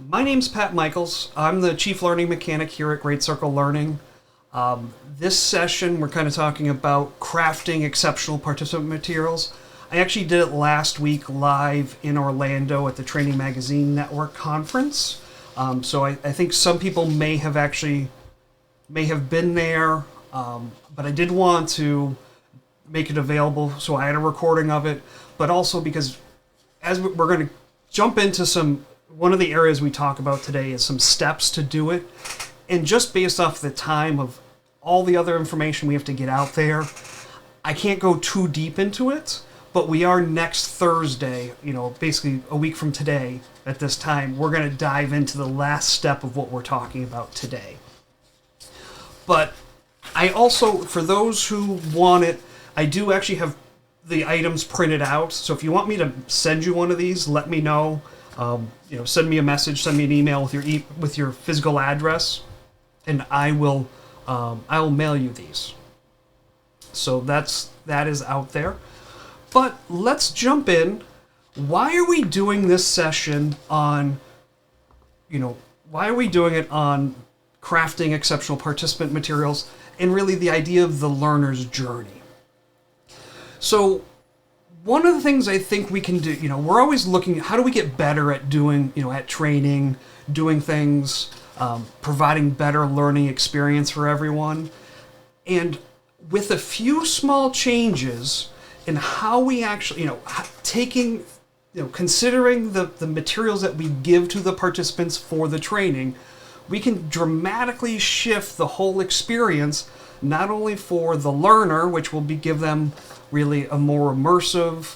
My name's Pat Michaels. I'm the Chief Learning Mechanic here at Great Circle Learning. This session, we're kind of talking about crafting exceptional participant materials. I actually did it last week live in Orlando at the Training Magazine Network conference. So I think some people may have been there, but I did want to make it available, so I had a recording of it, but also because as we're going to jump into one of the areas we talk about today is some steps to do it, and just based off the time of all the other information we have to get out there, I can't go too deep into it, but we are next Thursday, basically a week from today at this time, we're going to dive into the last step of what we're talking about today. But I also, for those who want it, I do actually have the items printed out. So if you want me to send you one of these, let me know. Send me a message, send me an email with your physical address, and I'll mail you these. So that is out there. But let's jump in. Why are we doing this session on, why are we doing it on crafting exceptional participant materials and really the idea of the learner's journey? So one of the things I think we can do, we're always looking, how do we get better at doing, at training, doing things, providing better learning experience for everyone. And with a few small changes in how we actually, considering the materials that we give to the participants for the training, we can dramatically shift the whole experience, not only for the learner, which will give them really a more immersive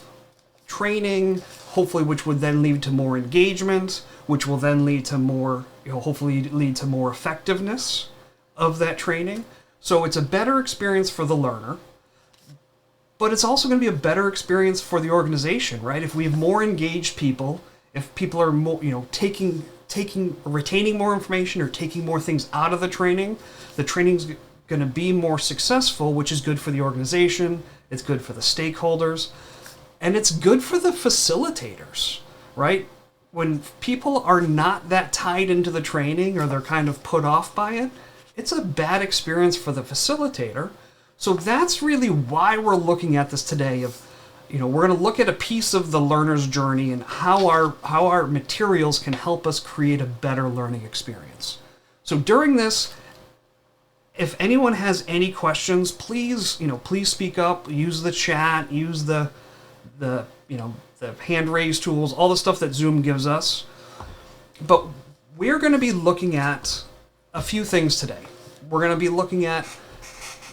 training, hopefully which would then lead to more engagement, which will then lead to more, hopefully lead to more effectiveness of that training. So it's a better experience for the learner, but it's also going to be a better experience for the organization, right? If we have more engaged people, if people are more, retaining more information or taking more things out of the training's going to be more successful, which is good for the organization, it's good for the stakeholders, and it's good for the facilitators, right? When people are not that tied into the training or they're kind of put off by it, it's a bad experience for the facilitator. So that's really why we're looking at this today we're going to look at a piece of the learner's journey and how our materials can help us create a better learning experience. So during this, if anyone has any questions, please speak up, use the chat, use the hand raise tools, all the stuff that Zoom gives us. But we're going to be looking at a few things today. We're going to be looking at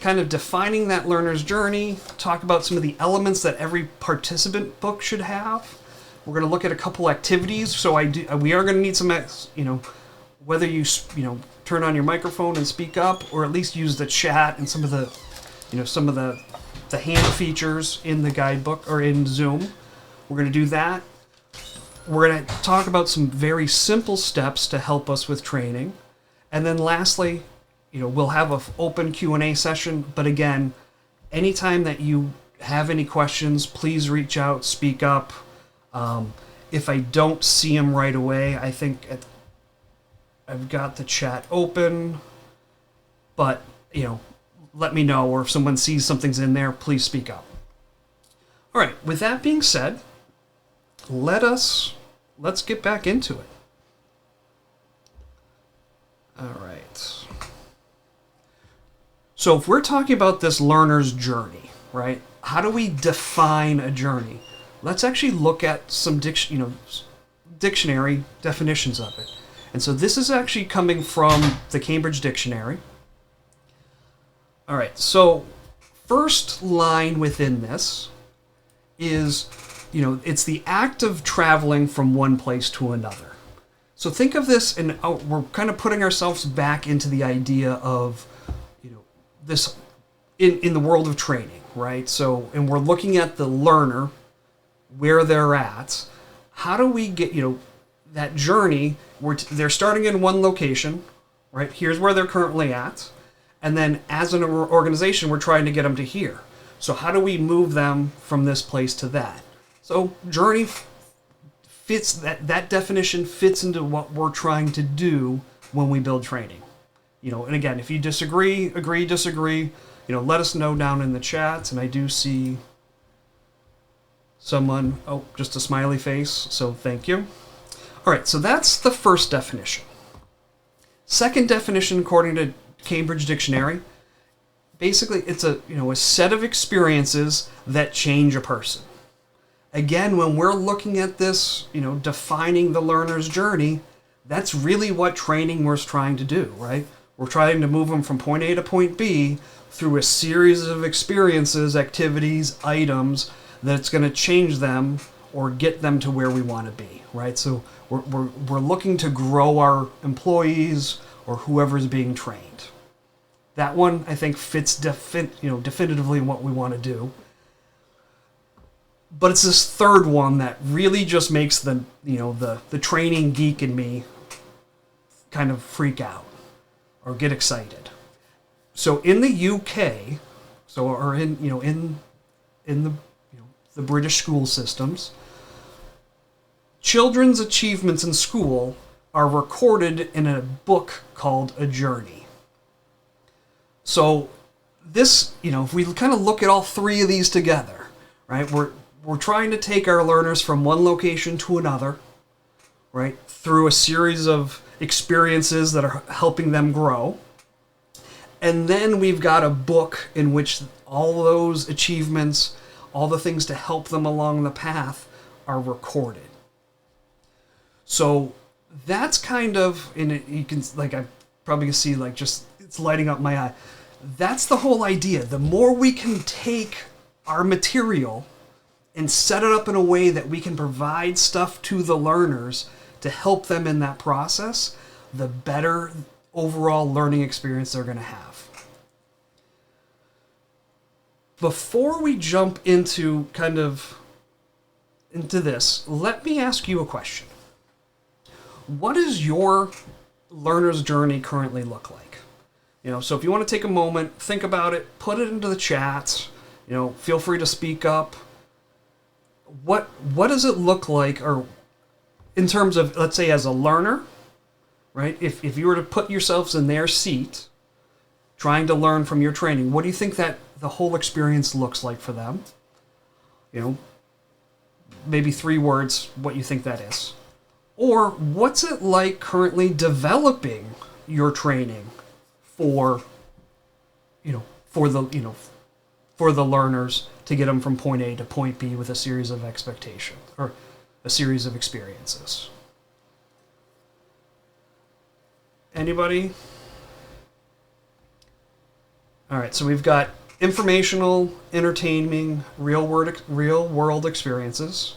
kind of defining that learner's journey, talk about some of the elements that every participant book should have. We're going to look at a couple activities. So we are going to need some, whether you turn on your microphone and speak up, or at least use the chat and some of the hand features in the guidebook or in Zoom. We're going to do that. We're going to talk about some very simple steps to help us with training. And then lastly, we'll have an open Q&A session, but again, anytime that you have any questions, please reach out, speak up. If I don't see them right away, I think I've got the chat open, but, let me know, or if someone sees something's in there, please speak up. All right, with that being said, let's get back into it. All right. So if we're talking about this learner's journey, right? How do we define a journey? Let's actually look at some dictionary definitions of it. And so this is actually coming from the Cambridge Dictionary. All right, so first line within this is, it's the act of traveling from one place to another. So think of this, and we're kind of putting ourselves back into the idea of this in the world of training, right? So, and we're looking at the learner, where they're at. How do we get, that journey where they're starting in one location, right? Here's where they're currently at. And then as an organization, we're trying to get them to here. So how do we move them from this place to that? So journey fits that definition fits into what we're trying to do when we build training. And again, if you disagree, agree, disagree, let us know down in the chats. And I do see someone, just a smiley face, so thank you. All right, so that's the first definition. Second definition, according to Cambridge Dictionary, basically it's a set of experiences that change a person. Again, when we're looking at this, defining the learner's journey, that's really what training was trying to do, right? We're trying to move them from point A to point B through a series of experiences, activities, items that's going to change them or get them to where we want to be, right? So we're looking to grow our employees or whoever's being trained. That one, I think, fits definitively in what we want to do. But it's this third one that really just makes the training geek in me kind of freak out or get excited. So in the UK, in the British school systems, children's achievements in school are recorded in a book called a journey. So this, if we kind of look at all three of these together, right, we're trying to take our learners from one location to another, right, through a series of experiences that are helping them grow. And then we've got a book in which all those achievements, all the things to help them along the path are recorded. So that's kind of, you can, I probably can see, just, it's lighting up my eye. That's the whole idea. The more we can take our material and set it up in a way that we can provide stuff to the learners to help them in that process, the better overall learning experience they're going to have. Before we jump into this, let me ask you a question. What does your learner's journey currently look like? So if you want to take a moment, think about it, put it into the chats, feel free to speak up. What does it look like, or in terms of, let's say, as a learner, right? If you were to put yourselves in their seat, trying to learn from your training, what do you think that the whole experience looks like for them? Maybe 3 words, what you think that is. Or what's it like currently developing your training for the learners to get them from point A to point B with a series of expectations or a series of experiences? Anybody? All right, so we've got informational, entertaining, real world experiences.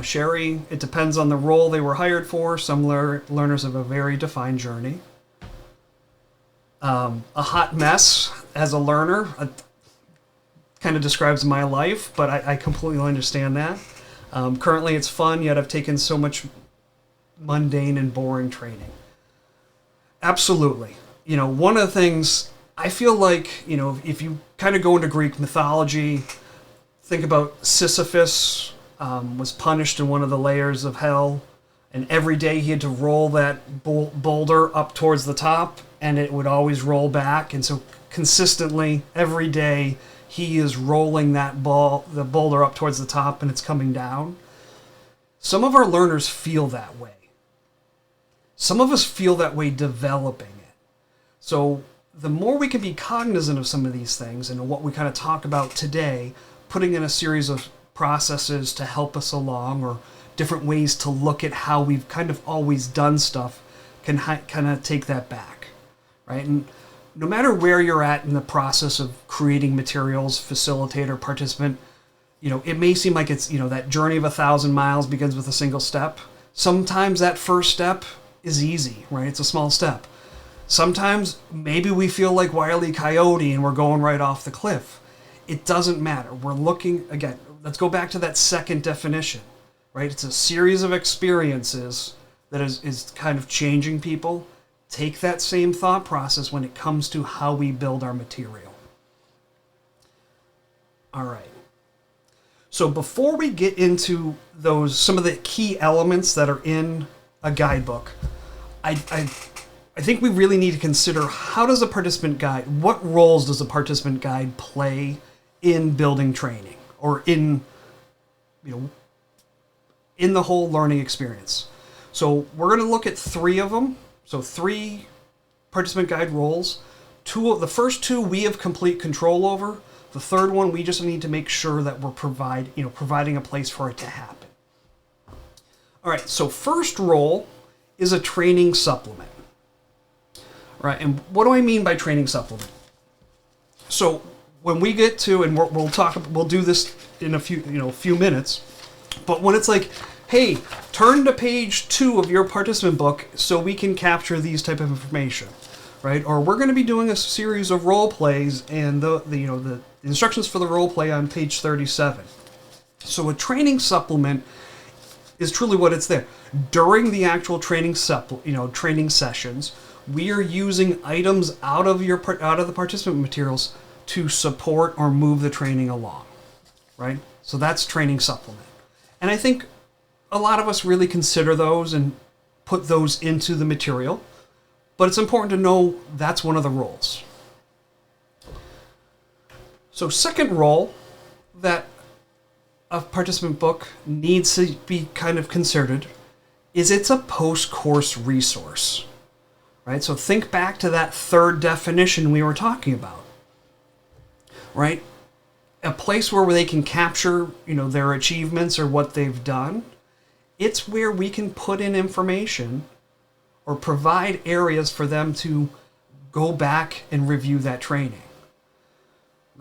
Sherry, it depends on the role they were hired for. Some learners have a very defined journey. A hot mess as a learner kind of describes my life, but I completely understand that. Currently it's fun, yet I've taken so much mundane and boring training. Absolutely. One of the things I feel like, if you kind of go into Greek mythology, think about Sisyphus was punished in one of the layers of hell, and every day he had to roll that boulder up towards the top, and it would always roll back. And so consistently, every day, he is rolling the boulder up towards the top, and it's coming down. Some of our learners feel that way. Some of us feel that way developing it. So the more we can be cognizant of some of these things and what we kind of talk about today, putting in a series of processes to help us along, or different ways to look at how we've kind of always done stuff, can kind of take that back, right? And no matter where you're at in the process of creating materials, facilitator, participant, it may seem like it's, that journey of 1,000 miles begins with a single step. Sometimes that first step is easy, right? It's a small step. Sometimes maybe we feel like Wile E. Coyote and we're going right off the cliff. It doesn't matter. We're looking, again, let's go back to that second definition, right? It's a series of experiences that is kind of changing people. Take that same thought process when it comes to how we build our material. All right. So before we get into some of the key elements that are in a guidebook, I think we really need to consider, how does a participant guide, what roles does a participant guide play in building training, or in the whole learning experience. So we're going to look at 3 of them. So 3 participant guide roles. The first 2 we have complete control over. The third one, we just need to make sure that we're providing a place for it to happen. All right, so first role is a training supplement. All right, and what do I mean by training supplement? So when we get to, and we'll do this in a few minutes, but when it's like, hey, turn to page 2 of your participant book so we can capture these type of information, right? Or we're going to be doing a series of role plays, and the instructions for the role play on page 37. So a training supplement is truly what it's there. During the actual training sessions, we are using items out of the participant materials to support or move the training along, right? So that's training supplement. And I think a lot of us really consider those and put those into the material, but it's important to know that's one of the roles. So second role that a participant book needs to be kind of considered is it's a post-course resource, right? So think back to that third definition we were talking about, right? A place where they can capture, their achievements or what they've done. It's where we can put in information or provide areas for them to go back and review that training.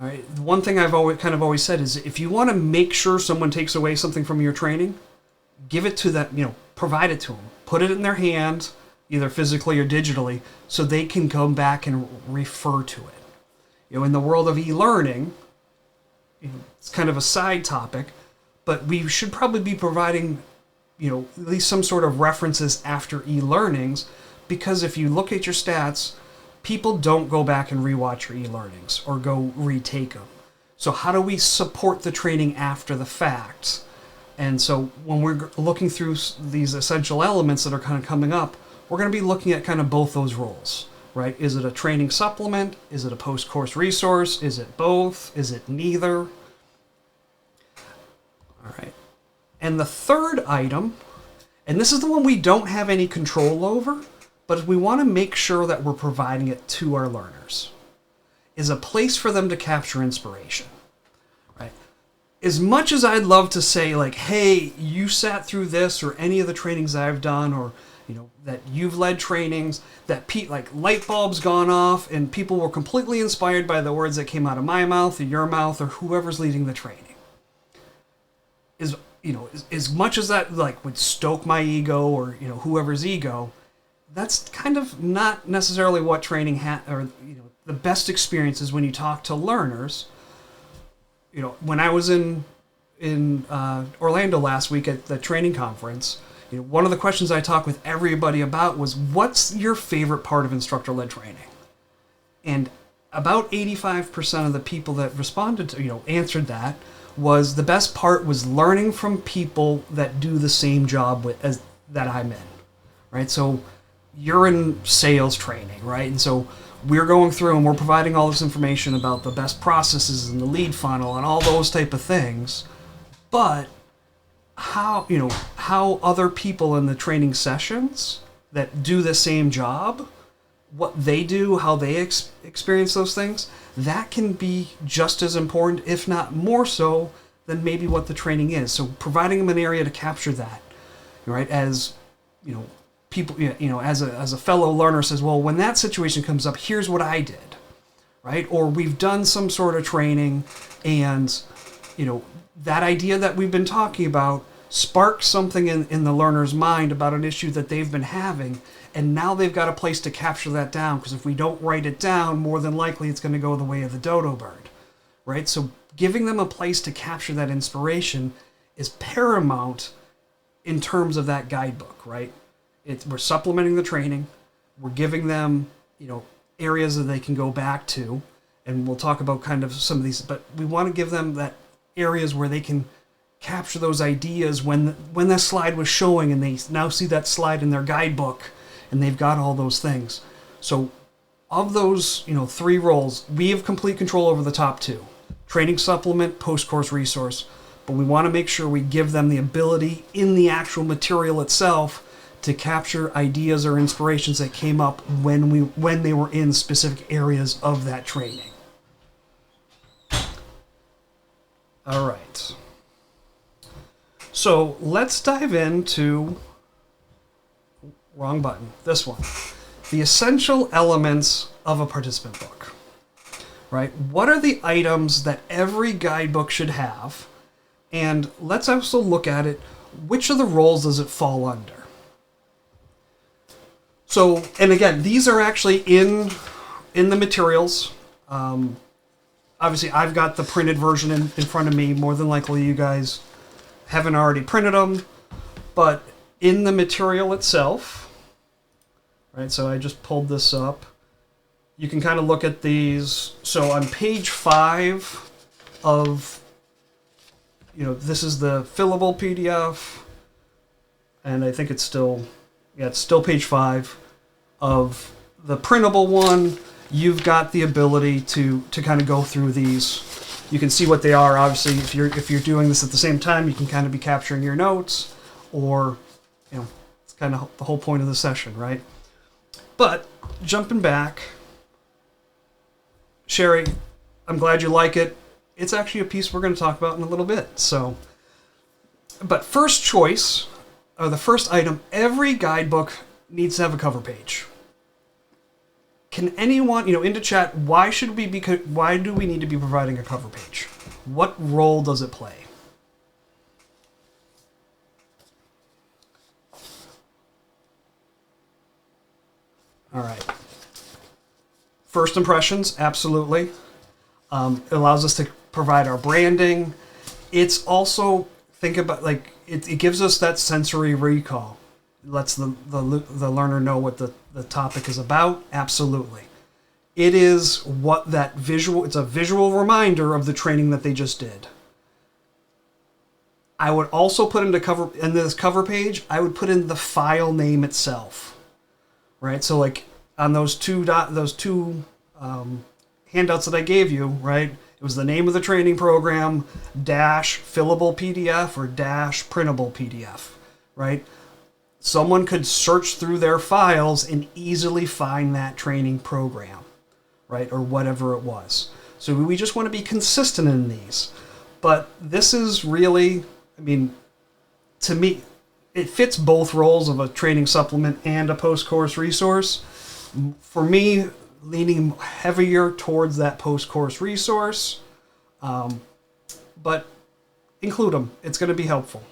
All right. The one thing I've always said is, if you want to make sure someone takes away something from your training, give it to them, provide it to them. Put it in their hand, either physically or digitally, so they can come back and refer to it. In the world of e-learning, it's kind of a side topic, but we should probably be providing, at least some sort of references after e-learnings, because if you look at your stats, people don't go back and rewatch your e-learnings or go retake them. So how do we support the training after the fact? And so when we're looking through these essential elements that are kind of coming up, we're going to be looking at kind of both those roles, right? Is it a training supplement? Is it a post-course resource? Is it both? Is it neither? All right. And the third item, and this is the one we don't have any control over, but we want to make sure that we're providing it to our learners, is a place for them to capture inspiration, right? As much as I'd love to say, like, hey, you sat through this or any of the trainings I've done, or that you've led trainings, that light bulbs gone off and people were completely inspired by the words that came out of my mouth or your mouth or whoever's leading the training. As much as that would stoke my ego or whoever's ego, that's kind of not necessarily what training the best experience is when you talk to learners. When I was in Orlando last week at the training conference, one of the questions I talked with everybody about was, what's your favorite part of instructor-led training? And about 85% of the people that responded to, answered that, was the best part was learning from people that do the same job as that I'm in, right? So you're in sales training, right? And so we're going through and we're providing all this information about the best processes and the lead funnel and all those type of things. But how other people in the training sessions that do the same job, what they do, how they experience those things, that can be just as important, if not more so, than maybe what the training is. So providing them an area to capture that, right? As people, as a fellow learner says, well, when that situation comes up, here's what I did, right? Or we've done some sort of training, and that idea that we've been talking about sparks something in the learner's mind about an issue that they've been having, and now they've got a place to capture that down, because if we don't write it down, more than likely it's going to go the way of the dodo bird, right? So giving them a place to capture that inspiration is paramount in terms of that guidebook, right? We're supplementing the training, we're giving them, areas that they can go back to, and we'll talk about kind of some of these, but we want to give them that areas where they can capture those ideas when that slide was showing, and they now see that slide in their guidebook, and they've got all those things. So of those, 3 roles, we have complete control over the top 2. Training supplement, post-course resource. But we want to make sure we give them the ability in the actual material itself to capture ideas or inspirations that came up when they were in specific areas of that training. All right. So let's dive into, wrong button, this one. The essential elements of a participant book. Right? What are the items that every guidebook should have? And let's also look at it. Which of the roles does it fall under? So, and again, these are actually in the materials. Obviously, I've got the printed version in front of me. More than likely, you guys haven't already printed them. But in the material itself, right? So I just pulled this up. You can kind of look at these. So on page 5 of, this is the fillable PDF, and I think it's still page 5 of the printable one. You've got the ability to kind of go through these. You can see what they are. Obviously, if you're doing this at the same time, you can kind of be capturing your notes, or it's kind of the whole point of the session, right? But jumping back. Sherry, I'm glad you like it. It's actually a piece we're going to talk about in a little bit. So, but first choice, or the first item, every guidebook needs to have a cover page. Can anyone, into chat, why do we need to be providing a cover page? What role does it play? All right. First impressions, absolutely. It allows us to provide our branding. It's also, think about, it gives us that sensory recall. It lets the learner know what the topic is about. Absolutely. It is it's a visual reminder of the training that they just did. I would also put in this cover page, I would put in the file name itself. Right? So on those two handouts that I gave you, right? It was the name of the training program, -fillable PDF or -printable PDF, right? Someone could search through their files and easily find that training program, right? Or whatever it was. So we just want to be consistent in these. But this is really, to me, it fits both roles of a training supplement and a post-course resource. For me, leaning heavier towards that post-course resource, but include them. It's going to be helpful.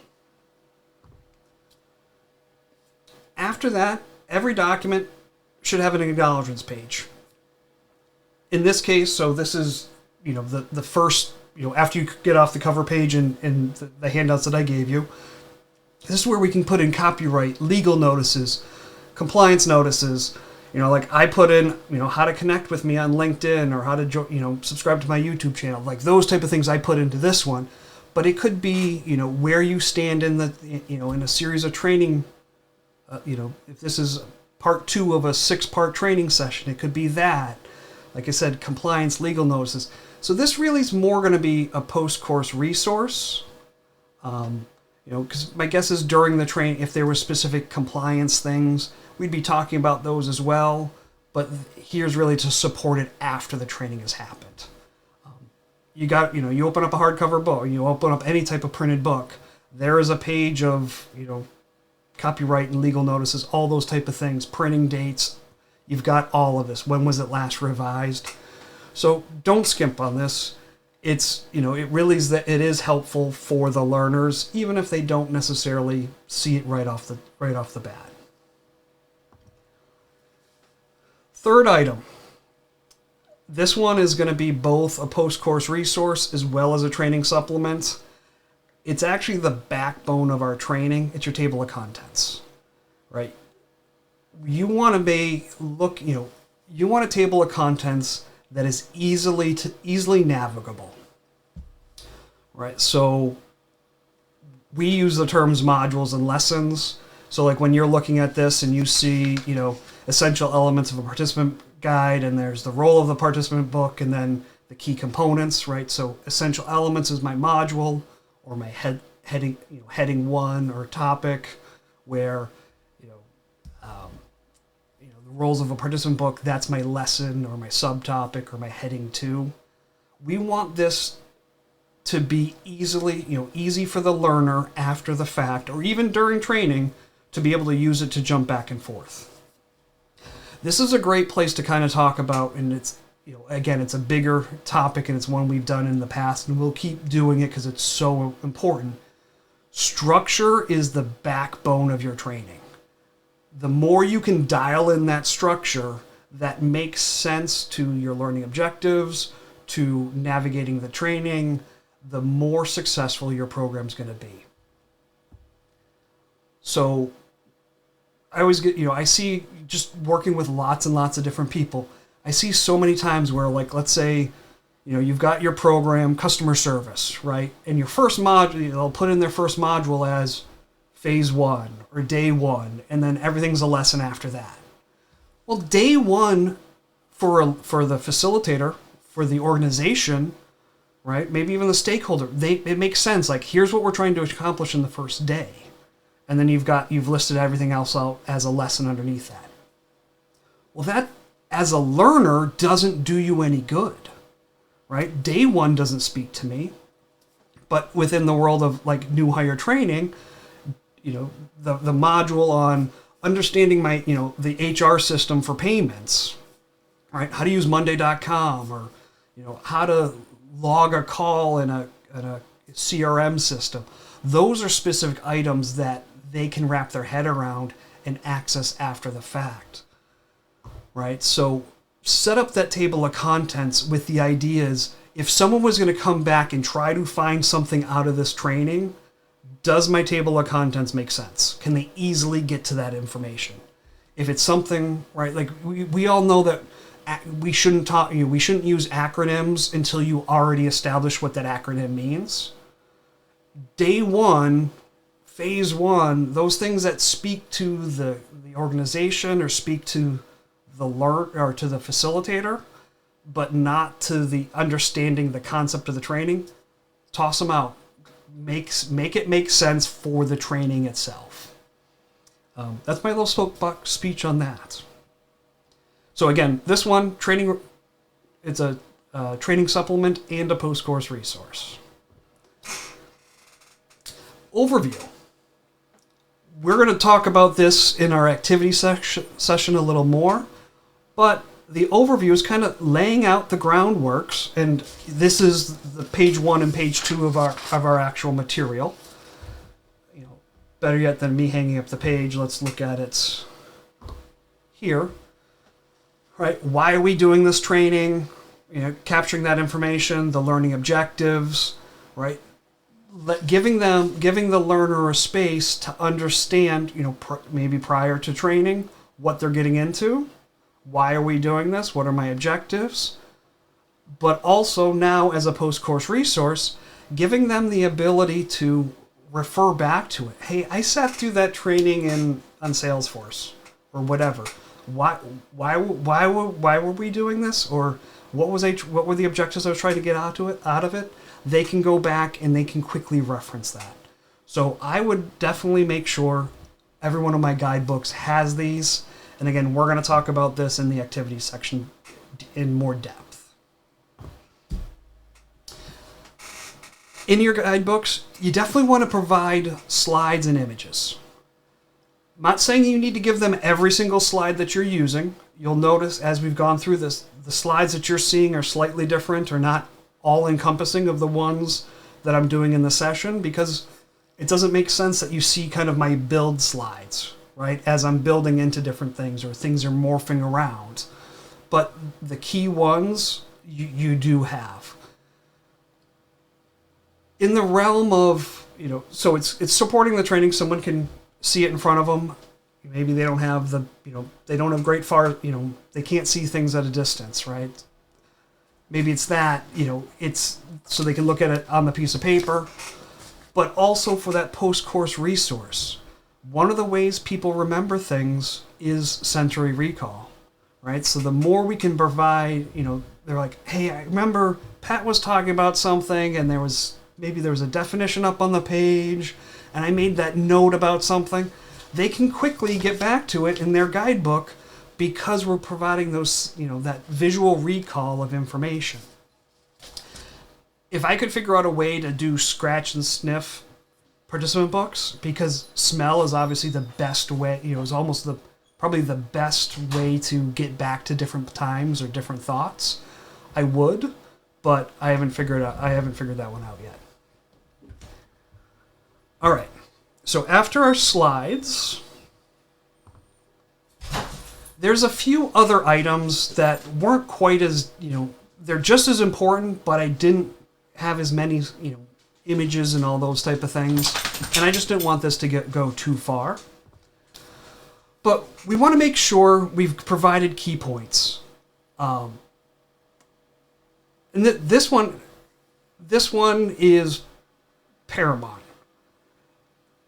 After that, every document should have an acknowledgments page. In this case, so this is, the first, after you get off the cover page and the handouts that I gave you, this is where we can put in copyright, legal notices, compliance notices. I put in, how to connect with me on LinkedIn, or how to, subscribe to my YouTube channel. Those type of things I put into this one. But it could be, where you stand in in a series of training. If this is part 2 of a 6-part training session, it could be that. Like I said, compliance, legal notices. So this really is more going to be a post-course resource. Because my guess is during the training, if there were specific compliance things, we'd be talking about those as well. But here's really to support it after the training has happened. You open up a hardcover book, you open up any type of printed book, there is a page of, copyright and legal notices, all those type of things, printing dates. You've got all of this. When was it last revised? So don't skimp on this. It's, it really is that it is helpful for the learners, even if they don't necessarily see it right off the bat. Third item. This one is going to be both a post-course resource as well as a training supplement. It's actually the backbone of our training. It's your table of contents, right? You want you want a table of contents that is easily navigable, right? So we use the terms modules and lessons. So like when you're looking at this and you see, essential elements of a participant guide, and there's the role of the participant book, and then the key components, right? So essential elements is my module or my heading one or topic, where the roles of a participant book, that's my lesson or my subtopic or my heading two. We want this to be easy for the learner after the fact, or even during training, to be able to use it to jump back and forth. This is a great place to kind of talk about, and it's, again, it's a bigger topic, and it's one we've done in the past, and we'll keep doing it because it's so important. Structure is the backbone of your training. The more you can dial in that structure that makes sense to your learning objectives, to navigating the training, the more successful your program's going to be. So I always get, I see, just working with lots and lots of different people, I see so many times where, like, let's say, you've got your program, customer service, right? And your first module, they'll put in their first module as phase one or day one, and then everything's a lesson after that. Well, day one for the facilitator, for the organization, right? Maybe even the stakeholder, it makes sense. Like, here's what we're trying to accomplish in the first day. And then you've listed everything else out as a lesson underneath that. Well, that, as a learner, doesn't do you any good, right? Day one doesn't speak to me. But within the world of, like, new hire training, the module on understanding my, the HR system for payments, right? How to use Monday.com, or, how to log a call in a CRM system. Those are specific items that they can wrap their head around and access after the fact, right? So set up that table of contents with the ideas. If someone was going to come back and try to find something out of this training, does my table of contents make sense? Can they easily get to that information? If it's something, right, like we all know that we shouldn't use acronyms until you already establish what that acronym means. Day one, phase one, those things that speak to the organization or speak to the or to the facilitator, but not to the understanding the concept of the training, toss them out. Make it make sense for the training itself. That's my little soapbox speech on that. So again, this one, training, it's a training supplement and a post-course resource. Overview. We're going to talk about this in our activity session a little more, but the overview is kind of laying out the groundworks, and this is the page 1 and page 2 of our actual material. Better yet than me hanging up the page, let's look at it here. Right? Why are we doing this training? Capturing that information, the learning objectives, right? Giving the learner a space to understand, maybe prior to training, what they're getting into. Why are we doing this? What are my objectives? But also now, as a post-course resource, giving them the ability to refer back to it. Hey, I sat through that training on Salesforce or whatever. Why were we doing this? Or what were the objectives I was trying to get out of it? They can go back and they can quickly reference that. So I would definitely make sure every one of my guidebooks has these. And again, we're going to talk about this in the activity section in more depth. In your guidebooks, you definitely want to provide slides and images. I'm not saying you need to give them every single slide that you're using. You'll notice as we've gone through this, the slides that you're seeing are slightly different or not all-encompassing of the ones that I'm doing in the session, because it doesn't make sense that you see kind of my build slides, right, as I'm building into different things or things are morphing around. But the key ones you do have. In the realm of, so it's supporting the training, someone can see it in front of them. Maybe they don't have they don't have great far, they can't see things at a distance, right? Maybe it's that, it's so they can look at it on the piece of paper. but also for that post-course resource. One of the ways people remember things is sensory recall, right? So the more we can provide, they're like, hey, I remember Pat was talking about something and there was a definition up on the page and I made that note about something. They can quickly get back to it in their guidebook because we're providing those, that visual recall of information. If I could figure out a way to do scratch and sniff participant books, because smell is obviously the best way, is almost probably the best way to get back to different times or different thoughts, I would, but I haven't figured that one out yet. All right. So after our slides, there's a few other items that weren't quite as, they're just as important, but I didn't have as many, images and all those type of things. And I just didn't want this to go too far. But we want to make sure we've provided key points. And this one is paramount.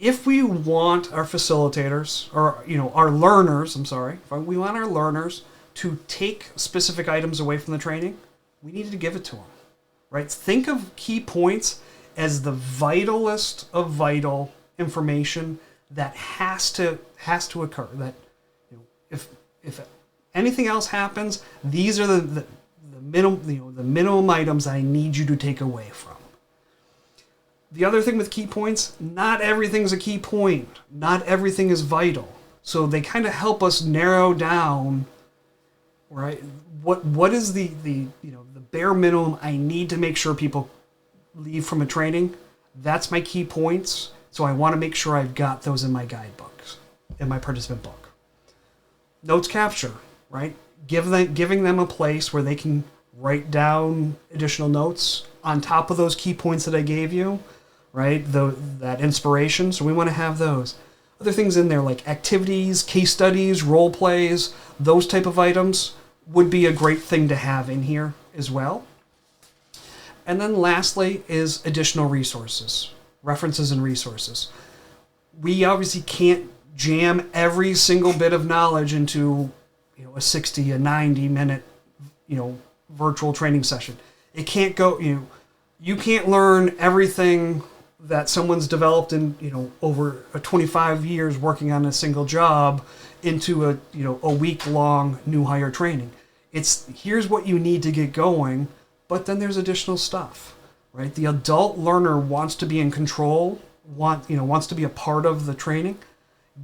If we want our facilitators, or our learners, if we want our learners to take specific items away from the training, we need to give it to them, right? Think of key points as the vitalest of vital information that has to occur. That if anything else happens, these are the minimum items I need you to take away from. The other thing with key points, not everything's a key point. Not everything is vital. So they kind of help us narrow down, right? What is the bare minimum I need to make sure people leave from a training? That's my key points. So I want to make sure I've got those in my guidebooks, in my participant book. Notes capture, right? Giving them a place where they can write down additional notes on top of those key points that I gave you, right? That inspiration. So we want to have those. Other things in there like activities, case studies, role plays, those type of items would be a great thing to have in here as well. And then lastly is additional resources, references and resources. We obviously can't jam every single bit of knowledge into a 60, a 90-minute, virtual training session. It can't go, you can't learn everything that someone's developed in, over 25 years working on a single job into a week-long new hire training. It's here's what you need to get going, but then there's additional stuff, right? The adult learner wants to be in control, wants to be a part of the training.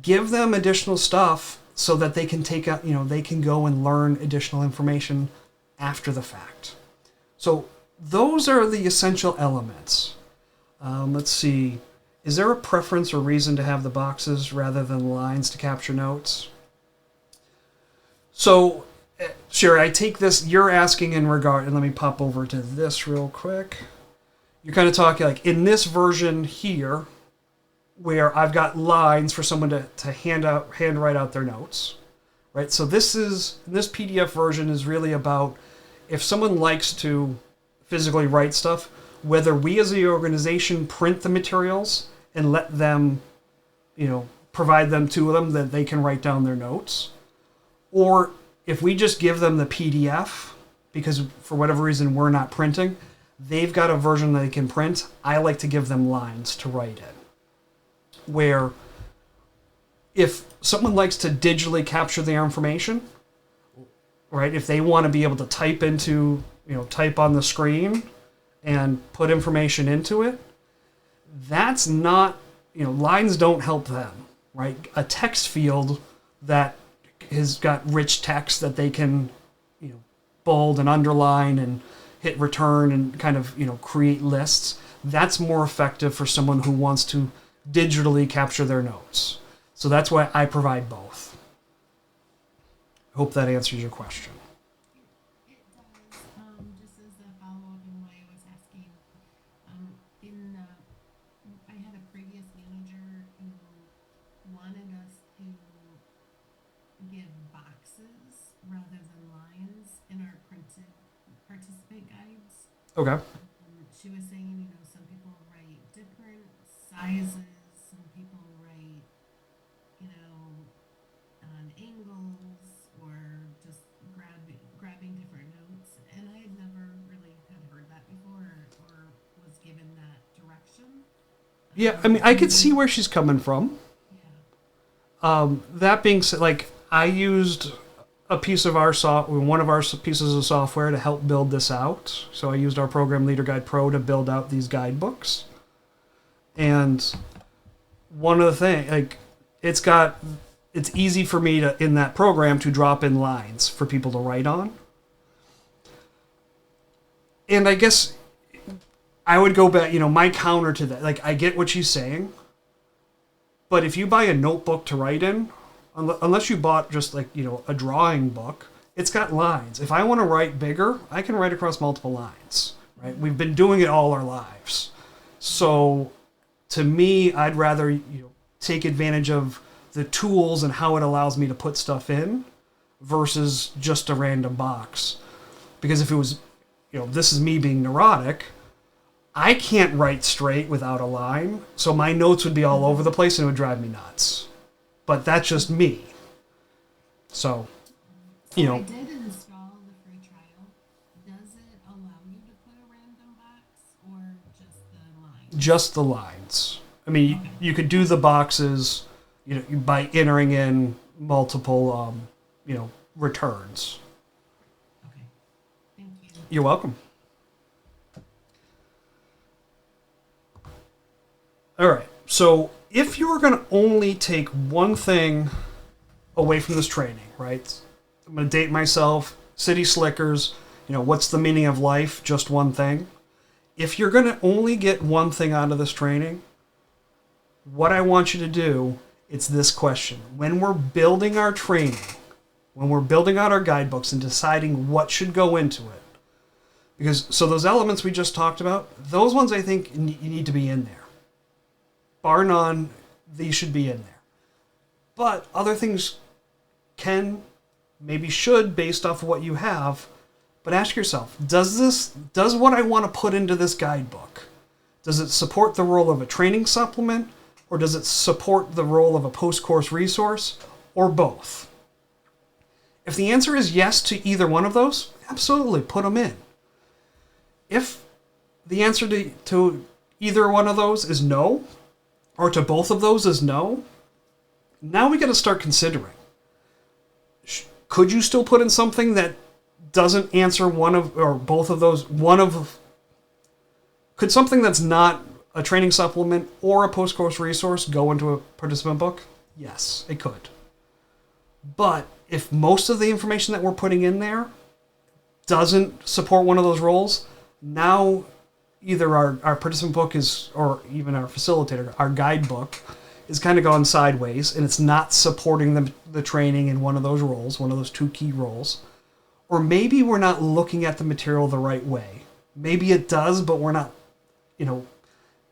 Give them additional stuff so that they can they can go and learn additional information after the fact. So those are the essential elements. Let's see. Is there a preference or reason to have the boxes rather than lines to capture notes? So, Sherry, I take this, you're asking in regard, and let me pop over to this real quick. You're kind of talking like in this version here, where I've got lines for someone to handwrite out their notes, right? So this PDF version is really about if someone likes to physically write stuff, whether we as the organization print the materials and let them, provide them to them that they can write down their notes, or if we just give them the PDF, because for whatever reason we're not printing, they've got a version that they can print. I like to give them lines to write in. Where if someone likes to digitally capture their information, right, if they want to be able to type on the screen and put information into it, that's not, lines don't help them, right? A text field that has got rich text that they can, bold and underline and hit return and kind of, create lists, that's more effective for someone who wants to digitally capture their notes. So that's why I provide both. I hope that answers your question. It does. Just as a follow-up in what I was asking, I had a previous manager who wanted us to give boxes rather than lines in our printed participant guides. Okay. She was saying, some people write different sizes. Some people write, you know, on angles or just grabbing different notes. And I had never really had heard that before or was given that direction. Yeah, I mean, I could see where she's coming from. Yeah. That being said, like, I used a piece of our one of our pieces of software to help build this out. So I used our Program Leader Guide Pro to build out these guidebooks. And one of the things, like, it's easy for me to, in that program, to drop in lines for people to write on. And I guess I would go back, my counter to that, like, I get what she's saying, but if you buy a notebook to write in, unless you bought just like, a drawing book, it's got lines. If I want to write bigger, I can write across multiple lines, right? We've been doing it all our lives. So to me, I'd rather, take advantage of the tools and how it allows me to put stuff in versus just a random box. Because if it was, this is me being neurotic, I can't write straight without a line, so my notes would be all over the place and it would drive me nuts. But that's just me. So, I did install the free trial. Does it allow you to put a random box or just the line? Just the lines. I mean, Okay. you could do the boxes, by entering in multiple, returns. Okay. Thank you. You're welcome. All right. So if you were going to only take one thing away from this training, right? I'm going to date myself, City Slickers, what's the meaning of life? Just one thing. If you're going to only get one thing out of this training, what I want you to do, it's this question. When we're building our training, when we're building out our guidebooks and deciding what should go into it, so those elements we just talked about, those ones I think you need to be in there. Bar none, these should be in there. But other things maybe should, based off of what you have. But ask yourself, does what I want to put into this guidebook, does it support the role of a training supplement, or does it support the role of a post-course resource, or both? If the answer is yes to either one of those, absolutely, put them in. If the answer to either one of those is no, or to both of those is no, now we got to start considering. Could you still put in something that doesn't answer one of, or both of those, could something that's not a training supplement or a post-course resource go into a participant book? Yes, it could. But if most of the information that we're putting in there doesn't support one of those roles, now either our participant book or even our facilitator, our guidebook, is kind of gone sideways, and it's not supporting the training in one of those roles, one of those two key roles. Or maybe we're not looking at the material the right way. Maybe it does, but we're not,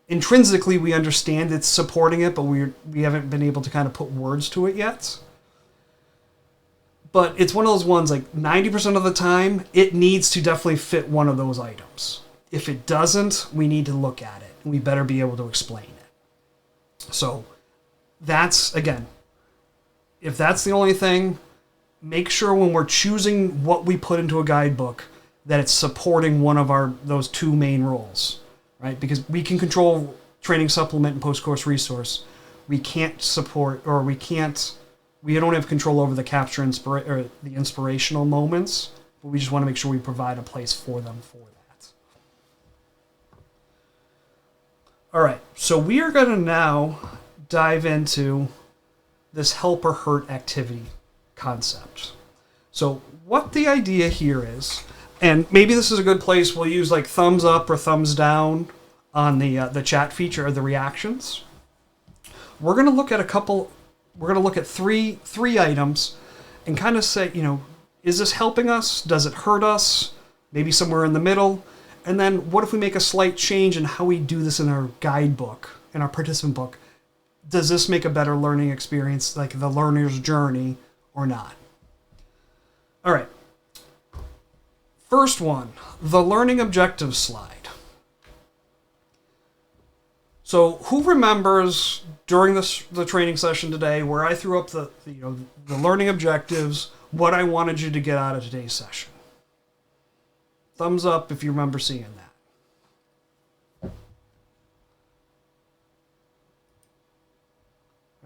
intrinsically we understand it's supporting it, but we haven't been able to kind of put words to it yet. But it's one of those ones, like 90% of the time, it needs to definitely fit one of those items. If it doesn't, we need to look at it. We better be able to explain it. So that's, again, if that's the only thing, make sure when we're choosing what we put into a guidebook that it's supporting one of those two main roles, right? Because we can control training supplement and post-course resource. We can't support, or we don't have control over the capture or the inspirational moments, but we just want to make sure we provide a place for them for that. All right, so we are going to now dive into this help or hurt activity concept. So what the idea here is, and maybe this is a good place, we'll use like thumbs up or thumbs down on the chat feature or the reactions. We're going to look at three items and kind of say, is this helping us? Does it hurt us? Maybe somewhere in the middle. And then what if we make a slight change in how we do this in our guidebook, in our participant book? Does this make a better learning experience, like the learner's journey, or not? All right. First one, the learning objectives slide. So who remembers during the training session today where I threw up the learning objectives, what I wanted you to get out of today's session? Thumbs up if you remember seeing that.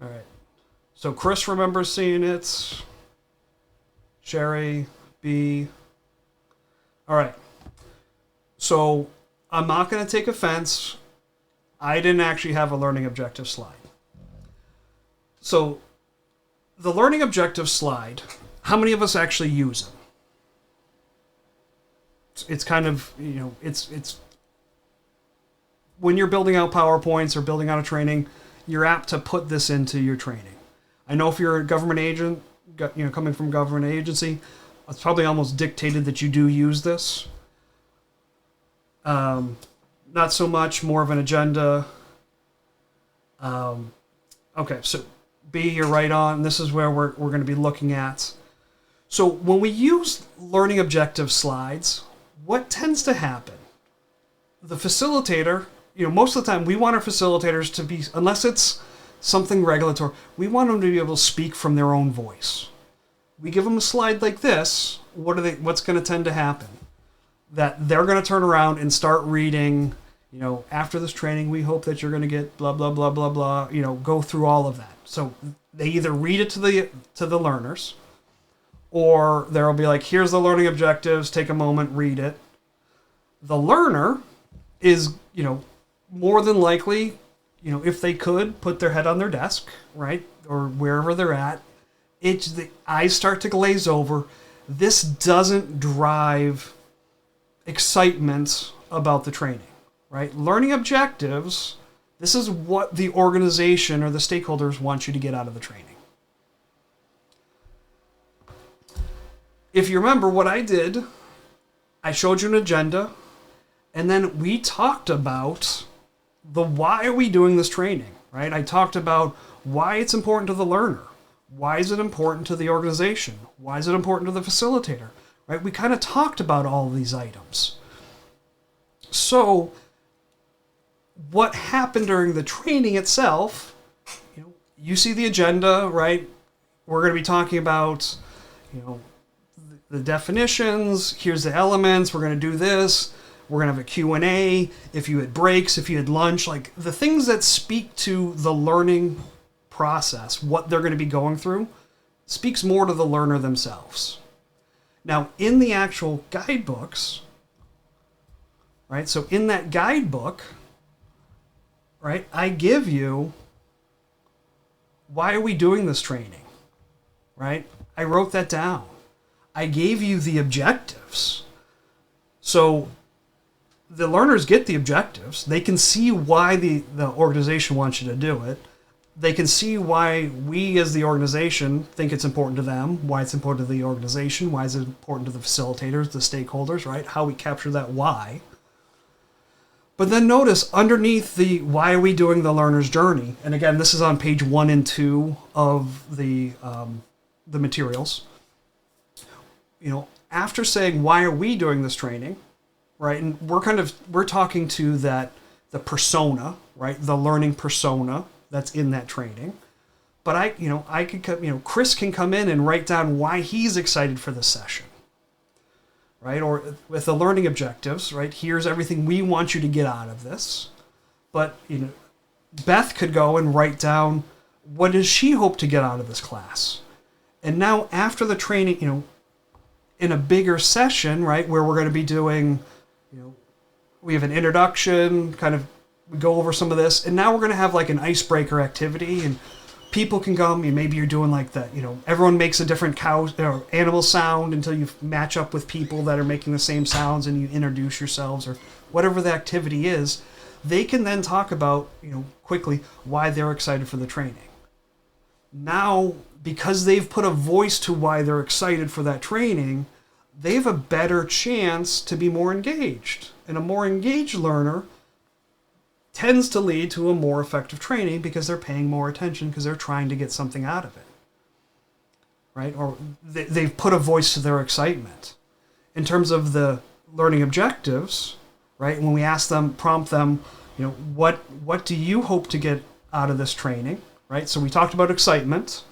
All right. So Chris remembers seeing it. Sherry, B. All right. So I'm not going to take offense. I didn't actually have a learning objective slide. So the learning objective slide, how many of us actually use them? It's kind of, it's when you're building out PowerPoints or building out a training, you're apt to put this into your training. I know if you're a government agent, coming from a government agency, it's probably almost dictated that you do use this. Not so much, more of an agenda. Okay, so B, you're right on. This is where we're going to be looking at. So when we use learning objective slides, what tends to happen? The facilitator, most of the time we want our facilitators to be, unless it's something regulatory, we want them to be able to speak from their own voice. We give them a slide like this, what's going to tend to happen? That they're going to turn around and start reading, after this training, we hope that you're going to get blah, blah, blah, blah, blah, go through all of that. So they either read it to the learners, or they'll be like, here's the learning objectives, take a moment, read it. The learner is, more than likely, if they could, put their head on their desk, right, or wherever they're at. The eyes start to glaze over. This doesn't drive excitement about the training, right? Learning objectives, this is what the organization or the stakeholders want you to get out of the training. If you remember what I did, I showed you an agenda, and then we talked about why are we doing this training, right? I talked about why it's important to the learner. Why is it important to the organization? Why is it important to the facilitator? Right? We kind of talked about all of these items. So, what happened during the training itself? You see the agenda, right? We're going to be talking about, the definitions. Here's the elements. We're going to do this. We're going to have a Q&A. If you had breaks, if you had lunch, like the things that speak to the learning process, what they're going to be going through, speaks more to the learner themselves. Now, in the actual guidebooks, right, so in that guidebook, right, I give you, why are we doing this training, right? I wrote that down. I gave you the objectives. So the learners get the objectives. They can see why the organization wants you to do it. They can see why we as the organization think it's important to them, why it's important to the organization, why it's important to the facilitators, the stakeholders, right? How we capture that why. But then notice underneath the why are we doing the learner's journey, and again, this is on page 1 and 2 of the materials. After saying why are we doing this training, right? And we're talking to the persona, right? The learning persona that's in that training. But I could Chris can come in and write down why he's excited for this session, right? Or with the learning objectives, right? Here's everything we want you to get out of this. But Beth could go and write down what does she hope to get out of this class. And now after the training, in a bigger session, right, where we're going to be doing, we have an introduction, kind of we go over some of this, and now we're going to have like an icebreaker activity, and people can come, and maybe you're doing like that, everyone makes a different cow or animal sound until you match up with people that are making the same sounds, and you introduce yourselves, or whatever the activity is. They can then talk about, quickly why they're excited for the training. Now, because they've put a voice to why they're excited for that training, they have a better chance to be more engaged. And a more engaged learner tends to lead to a more effective training because they're paying more attention because they're trying to get something out of it, right? Or they've put a voice to their excitement. In terms of the learning objectives, right? When we ask them, prompt them, What do you hope to get out of this training, right? So we talked about excitement.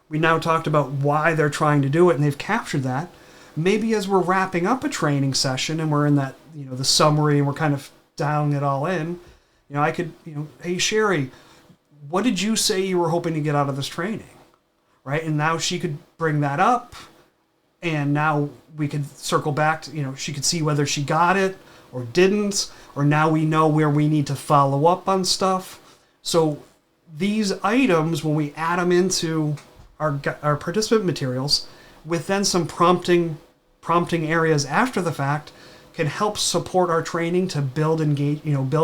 We now talked about why they're trying to do it, and they've captured that. Maybe as we're wrapping up a training session and we're in that, the summary, and we're kind of dialing it all in, I could, hey, Sherry, what did you say you were hoping to get out of this training, right? And now she could bring that up, and now we could circle back to, she could see whether she got it or didn't, or now we know where we need to follow up on stuff. So these items, when we add them into our participant materials, with then some prompting areas after the fact, can help support our training to build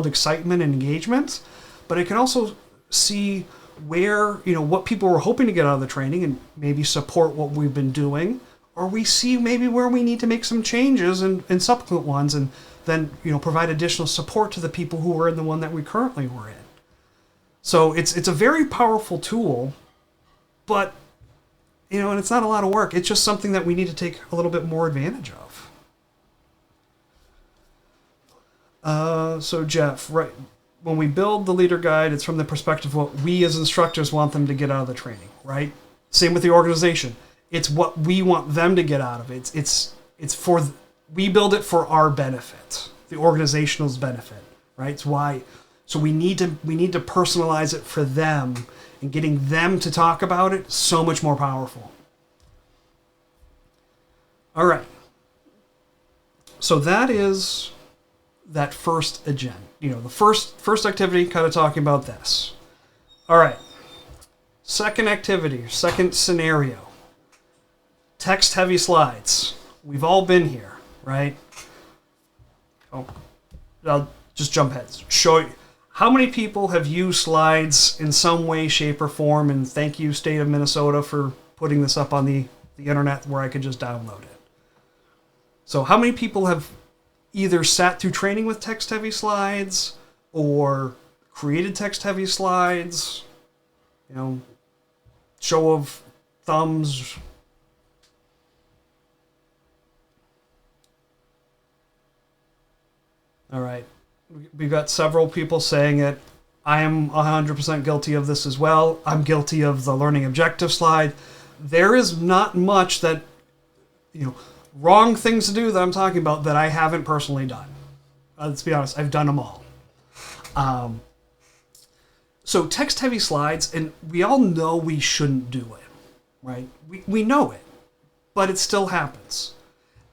excitement and engagement. But it can also see where, what people were hoping to get out of the training and maybe support what we've been doing, or we see maybe where we need to make some changes in subsequent ones, and then, provide additional support to the people who were in the one that we currently were in. So it's a very powerful tool, but, and it's not a lot of work. It's just something that we need to take a little bit more advantage of. So Jeff, right, when we build the leader guide, it's from the perspective of what we as instructors want them to get out of the training, right? Same with the organization. It's what we want them to get out of it. We build it for our benefit, the organizational's benefit, right? It's why. So we need to personalize it for them, and getting them to talk about it, so much more powerful. All right. So that is that first agenda. The first activity, kind of talking about this. All right. Second activity, second scenario. Text-heavy slides. We've all been here, right? Oh, I'll just jump ahead. Show you. How many people have used slides in some way, shape, or form? And thank you, State of Minnesota, for putting this up on the internet where I could just download it. So how many people have either sat through training with text-heavy slides or created text-heavy slides? Show of thumbs. All right. We've got several people saying it. I am 100% guilty of this as well. I'm guilty of the learning objective slide. There is not much that, wrong things to do that I'm talking about that I haven't personally done. Let's be honest, I've done them all. So text-heavy slides, and we all know we shouldn't do it, right? We know it, but it still happens.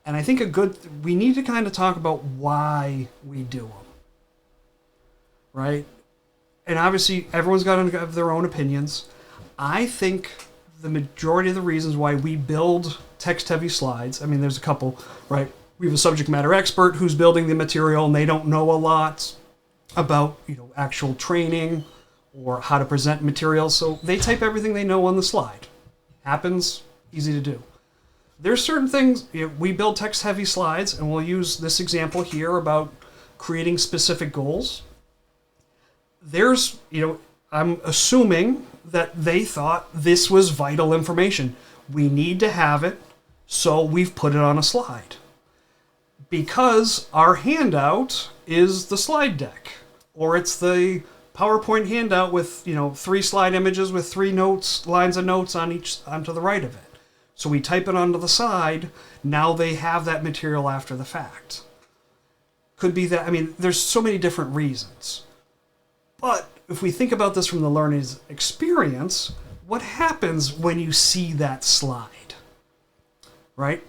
And I think we need to kind of talk about why we do them. Right? And obviously, everyone's got to have their own opinions. I think the majority of the reasons why we build text-heavy slides, there's a couple, right? We have a subject matter expert who's building the material, and they don't know a lot about, actual training or how to present materials, so they type everything they know on the slide. Happens, easy to do. There's certain things, we build text-heavy slides, and we'll use this example here about creating specific goals. There's, I'm assuming that they thought this was vital information. We need to have it, so we've put it on a slide. Because our handout is the slide deck, or it's the PowerPoint handout with, 3 slide images with 3 lines of notes onto the right of it. So we type it onto the side. Now they have that material after the fact. Could be that, there's so many different reasons. But if we think about this from the learner's experience, what happens when you see that slide? Right?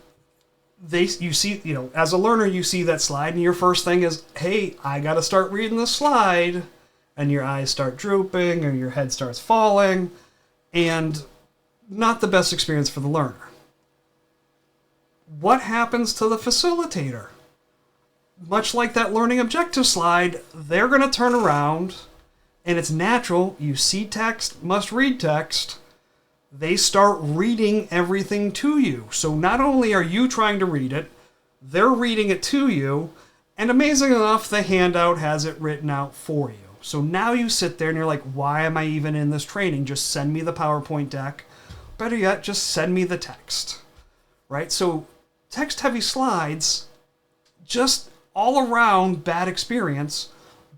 You see, as a learner, you see that slide, and your first thing is, hey, I got to start reading the slide. And your eyes start drooping, or your head starts falling, and not the best experience for the learner. What happens to the facilitator? Much like that learning objective slide, they're going to turn around, and it's natural. You see text, must read text. They start reading everything to you. So not only are you trying to read it, they're reading it to you, and amazing enough, the handout has it written out for you. So now you sit there and you're like, why am I even in this training? Just send me the PowerPoint deck. Better yet, just send me the text. Right? So text-heavy slides, just all around bad experience,